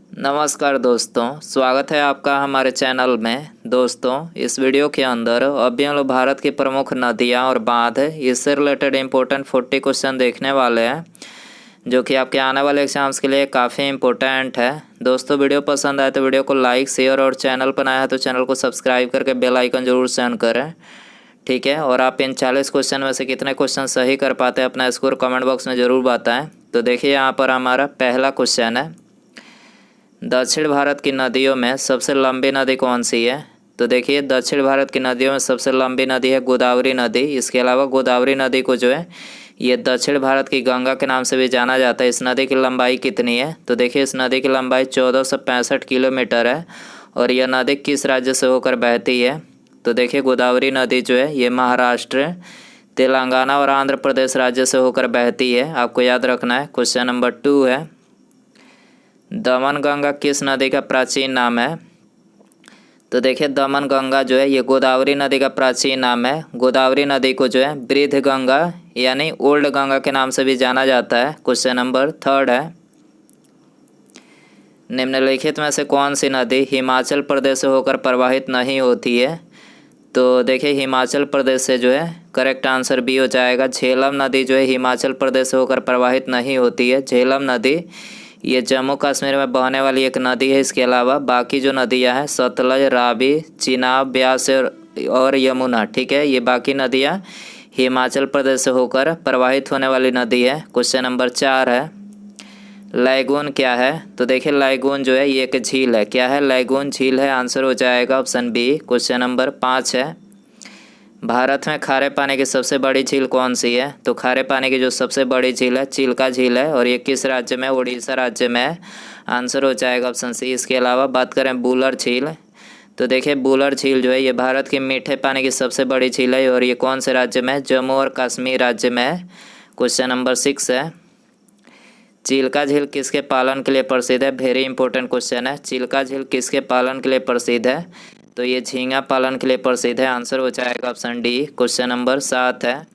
नमस्कार दोस्तों, स्वागत है आपका हमारे चैनल में। दोस्तों, इस वीडियो के अंदर अभी हम लोग भारत की प्रमुख नदियां और बांध इससे रिलेटेड इम्पोर्टेंट 40 क्वेश्चन देखने वाले हैं, जो कि आपके आने वाले एग्जाम्स के लिए काफ़ी इम्पोर्टेंट है। दोस्तों, वीडियो पसंद आए तो वीडियो को लाइक, शेयर और चैनल पर नया है तो चैनल को सब्सक्राइब करके बेल आइकन जरूर सेंड करें, ठीक है। और आप इन 40 क्वेश्चन में से कितने क्वेश्चन सही कर पाते हैं अपना स्कोर कमेंट बॉक्स में ज़रूर बताएं। तो देखिए, यहाँ पर हमारा पहला क्वेश्चन है, दक्षिण भारत की नदियों में सबसे लंबी नदी कौन सी है। तो देखिए, दक्षिण भारत की नदियों में सबसे लंबी नदी है गोदावरी नदी। इसके अलावा गोदावरी नदी को जो है ये दक्षिण भारत की गंगा के नाम से भी जाना जाता है। इस नदी की लंबाई कितनी है? तो देखिए, इस नदी की लंबाई 1465 किलोमीटर है। और यह नदी किस राज्य से होकर बहती है? तो देखिए, गोदावरी नदी जो है ये महाराष्ट्र, तेलंगाना और आंध्र प्रदेश राज्य से होकर बहती है। आपको याद रखना है। क्वेश्चन नंबर 2 है, दमन गंगा किस नदी का प्राचीन नाम है? तो देखिए, दमन गंगा जो है ये गोदावरी नदी का प्राचीन नाम है। गोदावरी नदी को जो है वृद्ध गंगा यानी ओल्ड गंगा के नाम से भी जाना जाता है। क्वेश्चन नंबर 3 है, निम्नलिखित में से कौन सी नदी हिमाचल प्रदेश से होकर प्रवाहित नहीं होती है? तो देखिए, हिमाचल प्रदेश से जो है करेक्ट आंसर बी हो जाएगा। झेलम नदी जो है हिमाचल प्रदेश से होकर प्रवाहित नहीं होती है। झेलम नदी ये जम्मू कश्मीर में बहने वाली एक नदी है। इसके अलावा बाकी जो नदियां हैं सतलज, रावी, चिनाब, ब्यास और यमुना, ठीक है, ये बाकी नदियां हिमाचल प्रदेश से होकर प्रवाहित होने वाली नदी है। क्वेश्चन नंबर 4 है, लैगून क्या है? तो देखिए, लैगून जो है ये एक झील है। क्या है? लैगून झील है। आंसर हो जाएगा ऑप्शन बी। क्वेश्चन नंबर 5 है, भारत में खारे पानी की सबसे बड़ी झील कौन सी है? तो खारे पानी की जो सबसे बड़ी झील है चिल्का झील है। और ये किस राज्य में? उड़ीसा राज्य में है। आंसर हो जाएगा ऑप्शन सी। इसके अलावा बात करें बूलर झील, तो देखिए, बूलर झील जो है ये भारत की मीठे पानी की सबसे बड़ी झील है। और ये कौन से राज्य में है? जम्मू और कश्मीर राज्य में है। क्वेश्चन नंबर 6 है, चिल्का झील किसके पालन के लिए प्रसिद्ध है? वेरी इंपॉर्टेंट क्वेश्चन है। चिल्का झील किसके पालन के लिए प्रसिद्ध है? तो ये झींगा पालन के लिए प्रसिद्ध है। आंसर हो जाएगा ऑप्शन डी। क्वेश्चन नंबर 7 है,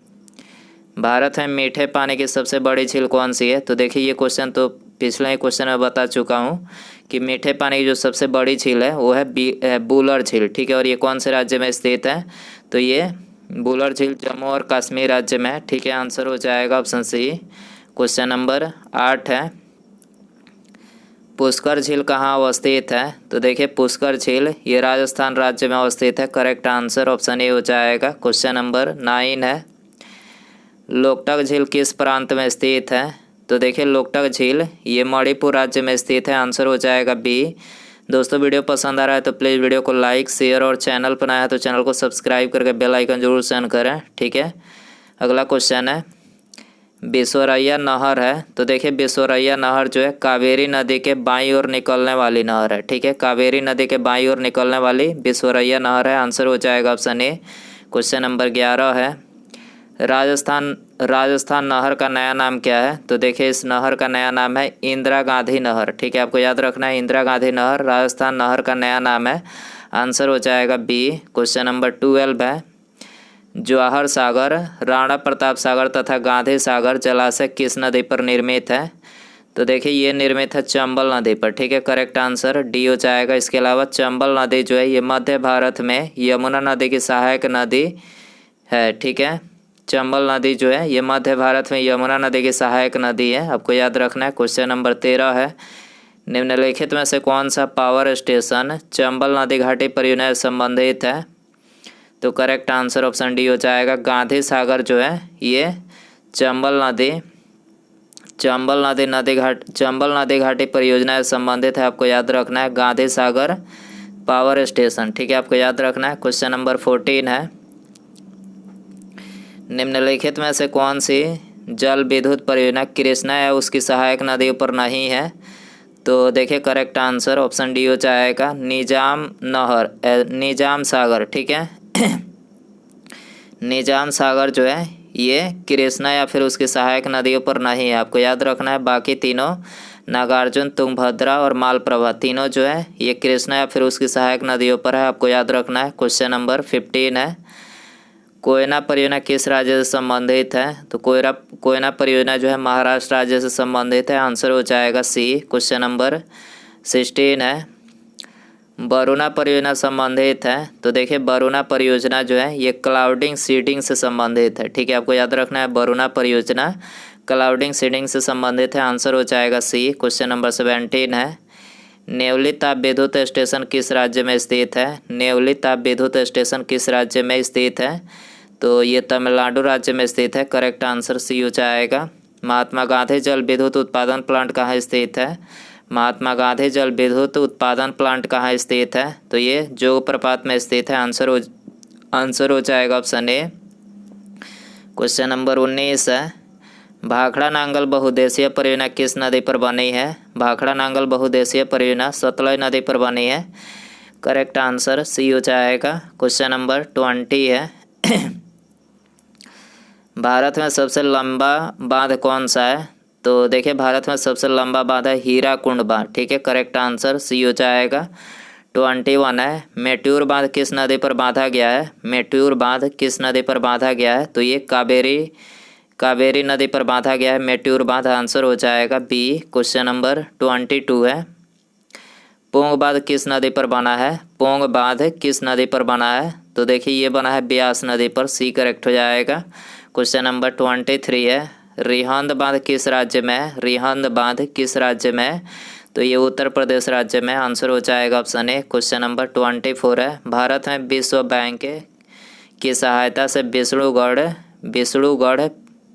भारत में मीठे पानी की सबसे बड़ी झील कौन सी है? तो देखिए, ये क्वेश्चन तो पिछले ही क्वेश्चन में बता चुका हूँ कि मीठे पानी की जो सबसे बड़ी झील है वो है बूलर झील, ठीक है। और ये कौन से राज्य में स्थित है? तो ये बूलर झील जम्मू और कश्मीर राज्य में है, ठीक है। आंसर हो जाएगा ऑप्शन सी। क्वेश्चन नंबर 8 है, पुष्कर झील कहाँ अवस्थित है? तो देखिए, पुष्कर झील ये राजस्थान राज्य में अवस्थित है। करेक्ट आंसर ऑप्शन ए हो जाएगा। क्वेश्चन नंबर 9 है, लोकटक झील किस प्रांत में स्थित है? तो देखिए, लोकटक झील ये मणिपुर राज्य में स्थित है। आंसर हो जाएगा बी। दोस्तों, वीडियो पसंद आ रहा है तो प्लीज़ वीडियो को लाइक, शेयर और चैनल पर नया है तो चैनल को सब्सक्राइब करके बेल आइकन जरूर सेंड करें, ठीक है। अगला क्वेश्चन है, बिसोरैया नहर है। तो देखिए, बिसोरैया नहर जो है कावेरी नदी के बाईं ओर निकलने वाली नहर है, ठीक है। कावेरी नदी के बाईं ओर निकलने वाली बिसोरैया नहर है। आंसर हो जाएगा ऑप्शन ए। क्वेश्चन नंबर 11 है, राजस्थान नहर का नया नाम क्या है? तो देखिए, इस नहर का नया नाम है इंदिरा गांधी नहर, ठीक है। आपको याद रखना है, इंदिरा गांधी नहर राजस्थान नहर का नया नाम है। आंसर हो जाएगा बी। क्वेश्चन नंबर 12 है, जवाहर सागर, राणा प्रताप सागर तथा गांधी सागर जलाशय किस नदी पर निर्मित है? तो देखिए, ये निर्मित है चंबल नदी पर, ठीक है। करेक्ट आंसर डी हो जाएगा। इसके अलावा चंबल नदी जो है ये मध्य भारत में यमुना नदी की सहायक नदी है, ठीक है। चंबल नदी जो है ये मध्य भारत में यमुना नदी की सहायक नदी है। आपको याद रखना है। क्वेश्चन नंबर 13 है, निम्नलिखित में से कौन सा पावर स्टेशन चंबल नदी घाटी परियोजना से संबंधित है? तो करेक्ट आंसर ऑप्शन डी हो जाएगा। गांधी सागर जो है ये चंबल नदी घाटी परियोजना से संबंधित है। आपको याद रखना है, गांधी सागर पावर स्टेशन, ठीक है। आपको याद रखना है। क्वेश्चन नंबर 14 है, निम्नलिखित में से कौन सी जल विद्युत परियोजना कृष्णा या उसकी सहायक नदियों पर नहीं है? तो देखिए, करेक्ट आंसर ऑप्शन डी हो जाएगा, निजाम सागर, ठीक है। निजाम सागर जो है ये कृष्णा या फिर उसकी सहायक नदियों पर नहीं है। आपको याद रखना है। बाकी तीनों नागार्जुन, तुंगभद्रा और मालप्रभा तीनों जो है ये कृष्णा या फिर उसकी सहायक नदियों पर है। आपको याद रखना है। क्वेश्चन नंबर 15 है, कोयना परियोजना किस राज्य से संबंधित है? तो कोयना परियोजना जो है महाराष्ट्र राज्य से संबंधित है। आंसर हो जाएगा सी। क्वेश्चन नंबर 16 है वरुणा परियोजना संबंधित है। तो देखिए वरुणा परियोजना जो है ये क्लाउडिंग सीडिंग से संबंधित है। ठीक है, आपको याद रखना है वरुणा परियोजना क्लाउडिंग सीडिंग से संबंधित है। आंसर हो जाएगा सी। क्वेश्चन नंबर 17 है नेवली ताप विद्युत स्टेशन किस राज्य में स्थित है? नेवली ताप विद्युत स्टेशन किस राज्य में स्थित है? तो ये तमिलनाडु राज्य में स्थित है। करेक्ट आंसर सी हो जाएगा। महात्मा गांधी जल विद्युत उत्पादन प्लांट कहाँ स्थित है? महात्मा गांधी जल विद्युत उत्पादन प्लांट कहाँ स्थित है? तो ये जोग प्रपात में स्थित है। आंसर हो जाएगा ऑप्शन ए। क्वेश्चन नंबर 19 है भाखड़ा नांगल बहुउद्देशीय परियोजना किस नदी पर बनी है? भाखड़ा नांगल बहुउद्देशीय परियोजना सतलज नदी पर बनी है। करेक्ट आंसर सी हो जाएगा। क्वेश्चन नंबर 20 है भारत में सबसे लंबा बांध कौन सा है? तो देखिए भारत में सबसे लंबा बांध है हीराकुंड बांध। ठीक है, करेक्ट आंसर सी हो जाएगा। 21 है मेट्यूर बांध किस नदी पर बांधा गया है? मेट्यूर बांध किस नदी पर बांधा गया है? तो ये कावेरी नदी पर बांधा गया है मेट्यूर बांध। आंसर हो जाएगा बी। क्वेश्चन नंबर 22 है पोंग बांध किस नदी पर बना है? पोंग बांध किस नदी पर बना है? तो देखिए ये बना है ब्यास नदी पर। सी करेक्ट हो जाएगा। क्वेश्चन नंबर 23 है रिहंद बांध किस राज्य में है? रिहंद बांध किस राज्य में है? तो ये उत्तर प्रदेश राज्य में। आंसर हो जाएगा ऑप्शन ए। क्वेश्चन नंबर 24 है भारत में विश्व बैंक की सहायता से विष्णुगढ़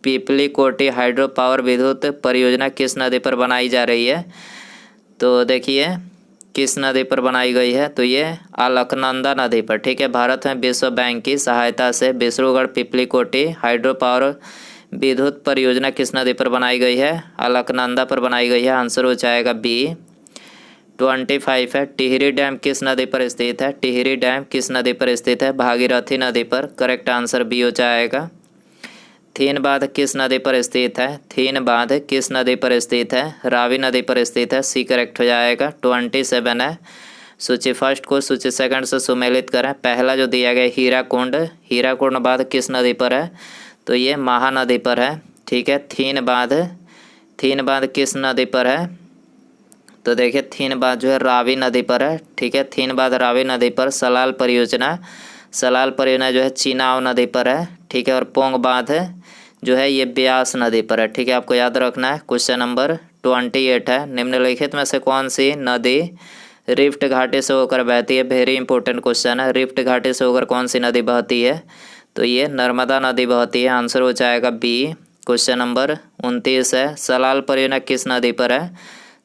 पिपली कोटी हाइड्रो पावर विद्युत परियोजना किस नदी पर बनाई जा रही है? तो देखिए किस नदी पर बनाई गई है? तो ये अलकनंदा नदी पर। ठीक है, भारत में विश्व बैंक की सहायता से विष्णुगढ़ पिपली कोटी हाइड्रो पावर विद्युत परियोजना किस नदी पर बनाई गई है? अलकनंदा पर बनाई गई है। आंसर हो जाएगा बी। 25 है टिहरी डैम किस नदी पर स्थित है? टिहरी डैम किस नदी पर स्थित है? भागीरथी नदी पर। करेक्ट आंसर बी हो जाएगा। थीन बांध किस नदी पर स्थित है? थीन बांध किस नदी पर स्थित है? रावी नदी पर स्थित है। सी करेक्ट हो जाएगा। 27 है सूची फर्स्ट को सूची सेकंड से सुमेलित करें। पहला जो दिया गया हीराकुंड बांध किस नदी पर है? तो ये महानदी पर है। ठीक है, थीन बांध किस नदी पर है? तो देखिए थीन बांध जो है रावी नदी पर है। ठीक है, थीन बांध रावी नदी पर। सलाल परियोजना जो है चिनाव नदी पर है। ठीक है, और पोंग बांध जो है ये ब्यास नदी पर है। ठीक है, आपको याद रखना है। क्वेश्चन नंबर 28 है निम्नलिखित में से कौन सी नदी रिफ्ट घाटी से होकर बहती है? वेरी इंपॉर्टेंट क्वेश्चन है। रिफ्ट घाटी से होकर कौन सी नदी बहती है? तो ये नर्मदा नदी बहती है। आंसर हो जाएगा बी। क्वेश्चन नंबर 29 है सलाल परियोजना किस नदी पर है?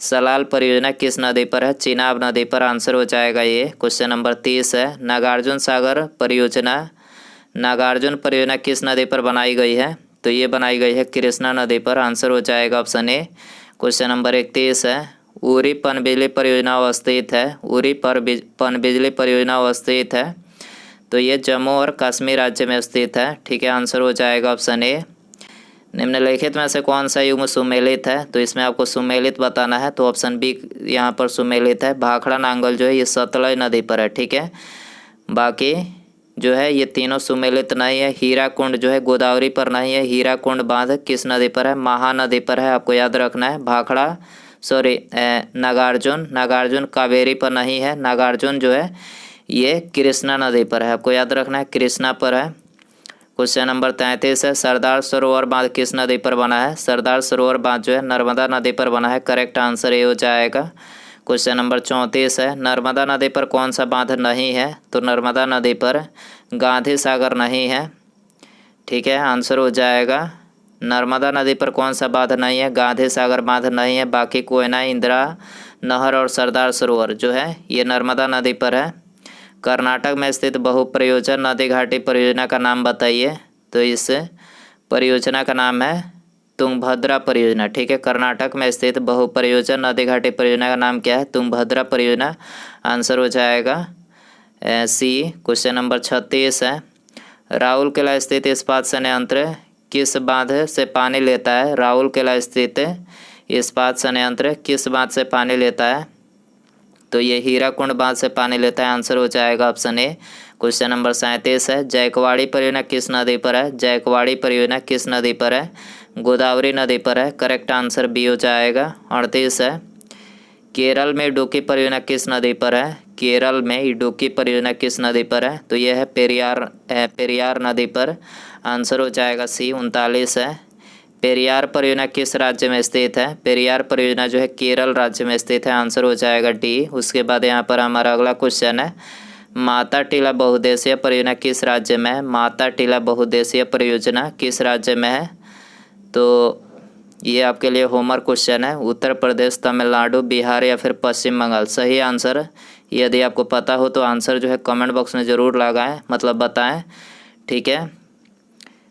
सलाल परियोजना किस नदी पर है? चिनाब नदी पर। आंसर हो जाएगा ये। क्वेश्चन नंबर 30 है नागार्जुन परियोजना किस नदी पर बनाई गई है? तो ये बनाई गई है कृष्णा नदी पर। आंसर हो जाएगा ऑप्शन ए। क्वेश्चन नंबर 31 है उरी पनबिजली परियोजना अवस्थित है। उरी पनबिजली परियोजना अवस्थित है। तो ये जम्मू और कश्मीर राज्य में स्थित है। ठीक है, आंसर हो जाएगा ऑप्शन ए। निम्नलिखित में से कौन सा युग्म सुमेलित है? तो इसमें आपको सुमेलित बताना है। तो ऑप्शन बी यहाँ पर सुमेलित है। भाखड़ा नांगल जो है ये सतलज नदी पर है। ठीक है, बाकी जो है ये तीनों सुमेलित नहीं है। हीराकुंड जो है गोदावरी पर नहीं है। हीराकुंड बांध किस नदी पर है? महानदी पर है। आपको याद रखना है। नागार्जुन कावेरी पर नहीं है। नागार्जुन जो है ये कृष्णा नदी पर है। आपको याद रखना है कृष्णा पर है। क्वेश्चन नंबर 33 है सरदार सरोवर बांध किस नदी पर बना है? सरदार सरोवर बांध जो है नर्मदा नदी पर बना है। करेक्ट आंसर ये हो जाएगा। क्वेश्चन नंबर 34 है नर्मदा नदी पर कौन सा बांध नहीं है? तो नर्मदा नदी पर गांधी सागर नहीं है। ठीक है, आंसर हो जाएगा नर्मदा नदी पर कौन सा बांध नहीं है? गांधी सागर बांध नहीं है। बाकी कोयना इंदिरा नहर और सरदार सरोवर जो है ये नर्मदा नदी पर है। कर्नाटक में स्थित बहुप्रयोजन नदी घाटी परियोजना का नाम बताइए। तो इस परियोजना का नाम है तुंगभद्रा परियोजना। ठीक है, कर्नाटक में स्थित बहुप्रयोजन नदी घाटी परियोजना का नाम क्या है? तुंगभद्रा परियोजना। आंसर हो जाएगा सी। क्वेश्चन नंबर 36 है राउरकेला स्थित इस्पात संयंत्र किस बांध से पानी लेता है? राउरकेला स्थित इस्पात संयंत्र किस बांध से पानी लेता है? तो ये हीराकुंड बांध से पानी लेता है। आंसर हो जाएगा ऑप्शन ए। क्वेश्चन नंबर 37 है जायकवाड़ी परियोजना किस नदी पर है? जायकवाड़ी परियोजना किस नदी पर है? गोदावरी नदी पर है। करेक्ट आंसर बी हो जाएगा। 38 है केरल में इडुक्की परियोजना किस नदी पर है? केरल में इडुक्की परियोजना किस नदी पर है? तो यह है पेरियार नदी पर। आंसर हो जाएगा सी 39 है। पेरियार परियोजना किस राज्य में स्थित है? पेरियार परियोजना जो है केरल राज्य में स्थित है। आंसर हो जाएगा डी। उसके बाद यहाँ पर हमारा अगला क्वेश्चन है, माता टीला बहुउद्देशीय परियोजना किस राज्य में है? माता टीला बहुउद्देशीय परियोजना किस राज्य में है? तो ये आपके लिए होमवर्क क्वेश्चन है। उत्तर प्रदेश, तमिलनाडु, बिहार या फिर पश्चिम बंगाल। सही आंसर यदि आपको पता हो तो आंसर जो है कमेंट बॉक्स में ज़रूर लगाएं, मतलब बताएं, ठीक है।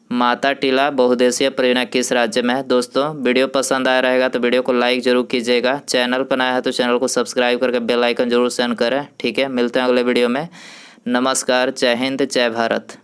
माता टीला बहुउद्देशीय परियोजना किस राज्य में है? दोस्तों वीडियो पसंद आया रहेगा तो वीडियो को लाइक ज़रूर कीजिएगा। चैनल पर नया है तो चैनल को सब्सक्राइब करके बेल आइकन जरूर सेंड करें, ठीक है। मिलते हैं अगले वीडियो में। नमस्कार, जय हिंद, जय भारत।